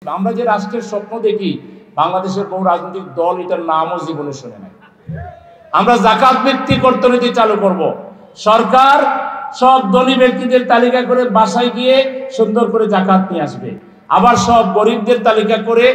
আমরা যে রাষ্ট্রের স্বপ্ন দেখি, বাংলাদেশের বহু রাজনৈতিক দল এটার নামও জীবনে শুনে নাই। আমরা যাকাত ভিত্তিক অর্থনীতি চালু করব। সরকার সব ধনী ব্যক্তিদের তালিকা করে বাসায় গিয়ে সুন্দর করে যাকাত নিয়ে আসবে, আবার সব গরিবদের তালিকা করে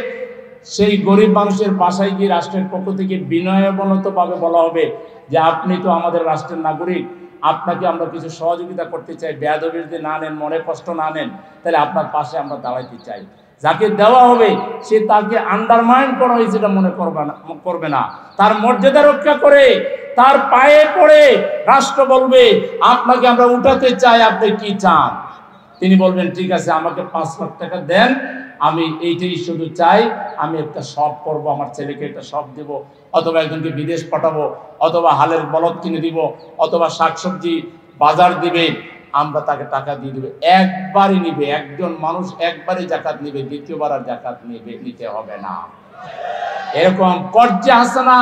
সেই গরিব মানুষের বাসায় গিয়ে রাষ্ট্রের পক্ষ থেকে বিনয়বনতভাবে বলা হবে যে আপনি তো আমাদের রাষ্ট্রের নাগরিক, আপনাকে আমরা কিছু সহযোগিতা করতে চাই, বেয়াদবির যদি না নেন, মনে কষ্ট না নেন, তাহলে আপনার পাশে আমরা দাঁড়াইতে চাই। যাকে দেওয়া হবে সে তাকে আন্ডারমাইন করা হয়েছে এটা মনে করবে না, তার মর্যাদা রক্ষা করে তার পায়ে পড়ে রাষ্ট্র বলবে আপনাকে আমরা উঠাতে চাই, আপনি কি চান? তিনি বলবেন ঠিক আছে, আমাকে 5 লাখ টাকা দেন, আমি এইটাই শুধু চাই, আমি একটা শপ করব, আমার ছেলেকে একটা শপ দেব, অথবা একজনকে বিদেশ পাঠাবো, অথবা হালের বলদ কিনে দিব, অথবা শাকসবজি বাজার দিবে, আমরা তাকে টাকা দিয়ে দেবে। একবারই নিবে, একজন মানুষ একবারই যাকাত নিবে, দ্বিতীয়বার আর যাকাত নিতে হবে না। এরকম কর্জে হাসানা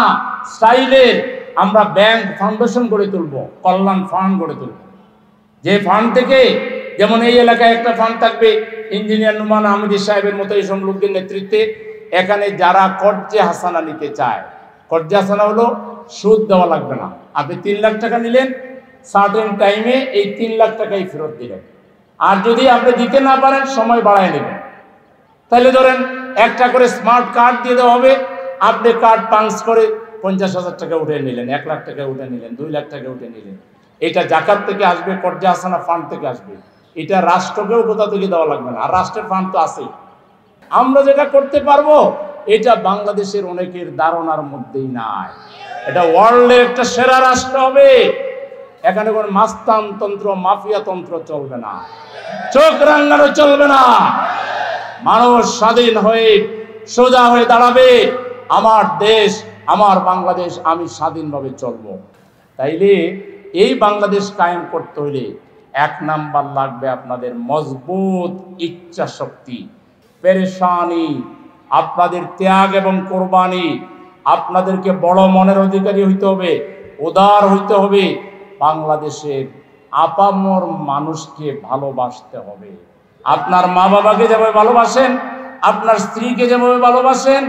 স্টাইলের আমরা ব্যাংক ফাউন্ডেশন গড়ে তুলব, কল্যাণ ফান্ড গড়ে তুলব, যে ফান্ড থেকে যেমন এই এলাকায় একটা ফান্ড থাকবে ইঞ্জিনিয়ার নুমান আহমেদ সাহেবের মতো এইসব লোকদের নেতৃত্বে। এখানে যারা কর্জে হাসানা নিতে চায়, কর্জে হাসানা হলো সুদ দেওয়া লাগবে না। আপনি 3 লাখ টাকা নিলেন, সার্টেন টাইমে এই 3 লাখ টাকাই ফেরত দিলেন, আর যদি আপনি দিতে না পারেন সময় বাড়ায় নেবেন। তাহলে ধরেন একটা করে স্মার্ট কার্ড দিয়ে দেওয়া হবে, আপনি কার্ড পাঞ্চ করে 50,000 টাকা উঠে নিলেন, 1 লাখ টাকা উঠে নিলেন, 2 লাখ টাকা উঠে নিলেন। এটা যাকাত থেকে আসবে, কর্জে হাসানা ফান্ড থেকে আসবে, এটা রাষ্ট্রকেও কোথা থেকে দেওয়া লাগবে না, আর রাষ্ট্রের ফান্ড তো আছেই। আমরা যেটা করতে পারবো এটা বাংলাদেশের অনেকের ধারণার মধ্যেই নাই। এটা ওয়ার্ল্ডের একটা সেরা রাষ্ট্র হবে। এখানে কোনো মাস্তানতন্ত্র মাফিয়া তন্ত্র চলবে না, চোখ রাঙানো চলবে না। মানুষ স্বাধীন হয়ে সোজা হয়ে দাঁড়াবে, আমার দেশ, আমার বাংলাদেশ, আমি স্বাধীনভাবে চলবো। তাইলে এই বাংলাদেশ কায়েম করতে হলে 1 নাম্বার লাগবে আপনাদের মজবুত ইচ্ছা শক্তি, পেরেশানি, আপনাদের ত্যাগ এবং কোরবানি। আপনাদেরকে বড় মনের অধিকারী হইতে হবে, উদার হইতে হবে, বাংলাদেশের আপামর মানুষকে ভালোবাসতে হবে। আপনার মা বাবাকে যেভাবে ভালোবাসেন, আপনার স্ত্রীকে যেভাবে ভালোবাসেন,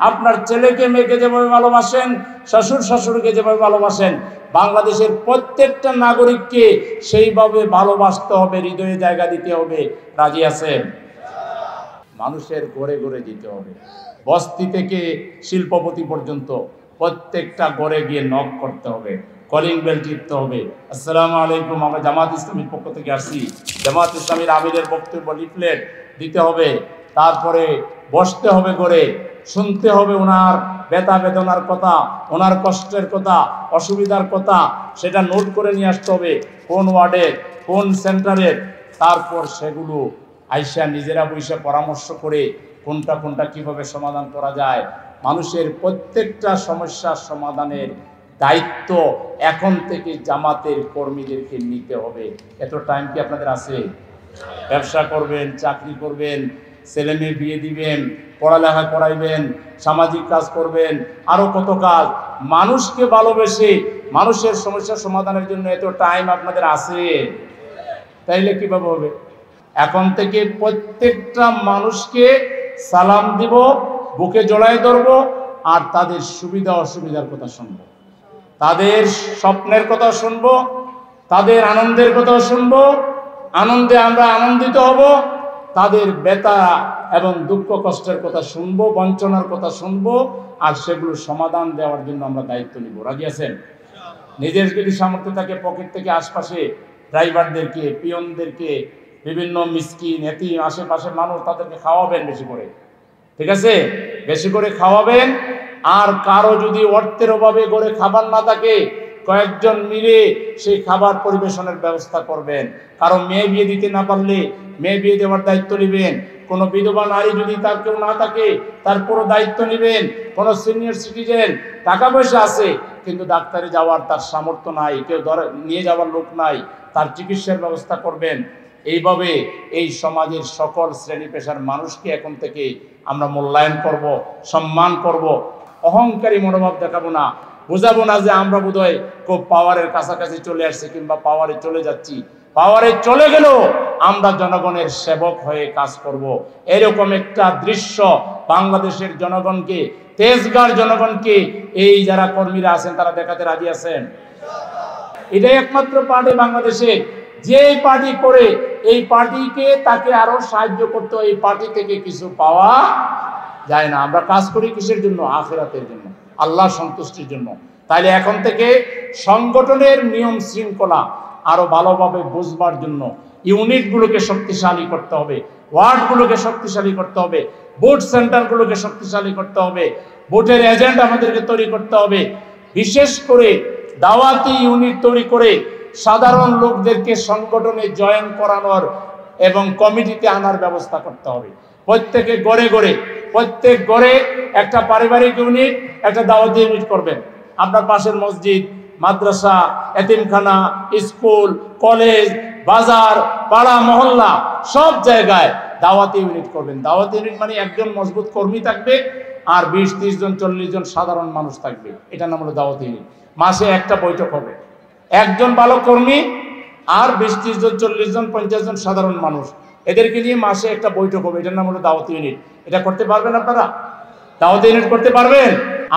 আপনার ছেলেকে মেয়েকে যেভাবে ভালোবাসেন, শ্বশুর শাশুড়িকে যেভাবে ভালোবাসেন, বাংলাদেশের প্রত্যেকটা নাগরিককে সেইভাবে ভালোবাসতে হবে, হৃদয়ে জায়গা দিতে হবে। রাজি আছেন? মানুষের ঘরে ঘরে যেতে হবে, বস্তি থেকে শিল্পপতি পর্যন্ত প্রত্যেকটা ঘরে গিয়ে নক করতে হবে, কলিং বেল টিপতে হবে। আসসালামু আলাইকুম, আমরা জামাত ইসলামীর পক্ষ থেকে আসছি। জামাত ইসলামীর আমিরের বক্তব্য লিফলেট দিতে হবে, তারপরে বসতে হবে ঘরে, শুনতে হবে ওনার ব্যথা বেদনার কথা, ওনার কষ্টের কথা, অসুবিধার কথা, সেটা নোট করে নিয়ে আসতে হবে, কোন ওয়ার্ডের কোন সেন্টারের। তারপর সেগুলো আইসা নিজেরা বসে পরামর্শ করে কোনটা কোনটা কিভাবে সমাধান করা যায়। মানুষের প্রত্যেকটা সমস্যার সমাধানের দায়িত্ব এখন থেকে জামাতের কর্মীদেরকে নিতে হবে। এত টাইম কি আপনাদের আছে? ব্যবসা করবেন, চাকরি করবেন, ছেলে মেয়ে বিয়ে দিবেন, পড়ালেখা করাইবেন, সামাজিক কাজ করবেন, আরো কত কাজ। মানুষকে ভালোবেসে মানুষের সমস্যা সমাধানের জন্য এত টাইম আপনাদের আছে? তাইলে কিভাবে হবে? এখন থেকে প্রত্যেকটা মানুষকে সালাম দিব, বুকে জড়ায় ধরবো, আর তাদের সুবিধা অসুবিধার কথা শুনবো, তাদের স্বপ্নের কথা শুনবো, তাদের আনন্দের কথা শুনবো, আনন্দে আমরা আনন্দিত হব, তাদের ব্যথা এবং দুঃখ কষ্টের কথা শুনবো, বঞ্চনার কথা শুনবো, আর সেগুলো সমাধান দেওয়ার জন্য আমরা দায়িত্ব নিব। রাজি আছেন? নিজের যদি সামর্থ্য থাকে পকেট থেকে আশপাশে ড্রাইভারদেরকে, পিয়নদেরকে, বিভিন্ন মিসকিন এতিম আশেপাশে মানুষ, তাদেরকে খাওয়াবেন বেশি করে, ঠিক আছে? বেশি করে খাওয়াবেন। আর কারো যদি অর্থের অভাবে ঘরে খাবার না থাকে, কয়েকজন মিলে সেই খাবার পরিবেশনের ব্যবস্থা করবেন। কারো মেয়ে বিয়ে দিতে না পারলে মেয়ে বিয়ে দেওয়ার দায়িত্ব নেবেন। কোনো বিধবা নারী যদি তার কেউ না থাকে তার পুরো দায়িত্ব নেবেন। কোনো সিনিয়র সিটিজেন টাকা পয়সা আছে কিন্তু ডাক্তারে যাওয়ার তার সামর্থ্য নাই, কেউ নিয়ে যাওয়ার লোক নাই, তার চিকিৎসার ব্যবস্থা করবেন। এইভাবে এই সমাজের সকল শ্রেণী পেশার মানুষকে এখন থেকে আমরা মূল্যায়ন করব, সম্মান করব। অহংকারী মনোভাব দেখাবো না, বোঝাবো না যে আমরা বোধহয় খুব পাওয়ারের কাছাকাছি চলে আসছি কিংবা পাওয়ারে চলে যাচ্ছি। পাওয়ারে চলে গেলেও আমরা জনগণের সেবক হয়ে কাজ করব। এরকম একটা দৃশ্য বাংলাদেশের জনগণকে, তেজগাঁর জনগণকে এই যারা কর্মীরা আছেন তারা দেখাতে রাজি আছেন। এটাই একমাত্র পার্টি বাংলাদেশে, যে পার্টি করে এই পার্টিকে তাকে আরো সাহায্য করতে, এই পার্টি থেকে কিছু পাওয়া যায় না। আমরা কাজ করি কিসের জন্য? আখিরাতের জন্য, আল্লাহ সন্তুষ্টির জন্য। তাইলে এখন থেকে সংগঠনের নিয়ম শৃঙ্খলা আরো ভালোভাবে বুঝবার জন্য ইউনিটগুলোকে শক্তিশালী করতে হবে, ওয়ার্ডগুলোকে শক্তিশালী করতে হবে, ভোট সেন্টারগুলোকে শক্তিশালী করতে হবে, ভোটের এজেন্ট আমাদেরকে তৈরি করতে হবে। বিশেষ করে দাওয়াতি ইউনিট তৈরি করে সাধারণ লোকদেরকে সংগঠনে জয়েন করানোর এবং কমিটিতে আনার ব্যবস্থা করতে হবে। প্রত্যেকে গড়ে গড়ে, প্রত্যেক গড়ে একটা পারিবারিক ইউনিট, একটা দাওয়াতি ইউনিট করবেন। আপনার পাশের মসজিদ, মাদ্রাসা, এতিমখানা, স্কুল, কলেজ, বাজার, পাড়া, মহল্লা সব জায়গায় দাওয়াতি ইউনিট করবেন। দাওয়াতি ইউনিট মানে একজন মজবুত কর্মী থাকবে আর 20-30 জন 40 জন সাধারণ মানুষ থাকবে, এটা নাম হলো দাওয়াতি ইউনিট। মাসে একটা বৈঠক হবে, একজন ভালো কর্মী আর 20-30 জন 40 জন 50 জন সাধারণ মানুষ, এদেরকে নিয়ে মাসে একটা বৈঠক হবে, এটার নাম হলো দাওয়াতি ইউনিট। এটা করতে পারবেন আপনারা? দাওয়াতি ইউনিট করতে পারবেন?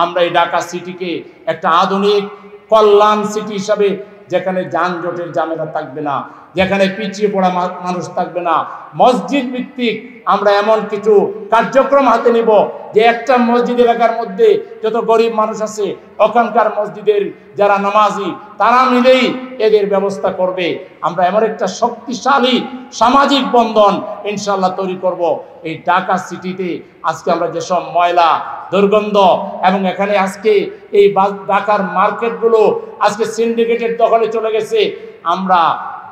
আমরা এই ঢাকা সিটিকে একটা আধুনিক কল্যাণ সিটি হিসাবে, যেখানে যানজটের ঝামেলা থাকবে না, যেখানে পিছিয়ে পড়া মানুষ থাকবে না, মসজিদ ভিত্তিক আমরা এমন কিছু কার্যক্রম হাতে নিব যে একটা মসজিদ এলাকার মধ্যে যত গরিব মানুষ আছে ওখানকার মসজিদের যারা নামাজি তারা মিলেই এদের ব্যবস্থা করবে। আমরা এমন একটা শক্তিশালী সামাজিক বন্ধন ইনশাআল্লাহ তৈরি করব এই ঢাকা সিটিতে। আজকে আমরা যেসব ময়লা, দুর্গন্ধ এবং এখানে আজকে এই ঢাকার মার্কেটগুলো আজকে সিন্ডিকেটের দখলে চলে গেছে, আমরা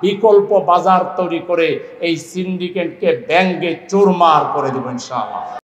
বিকল্প বাজার তৈরি করে এই সিন্ডিকেটকে ব্যাঙ্গে চুরমার করে দেব ইনশাআল্লাহ।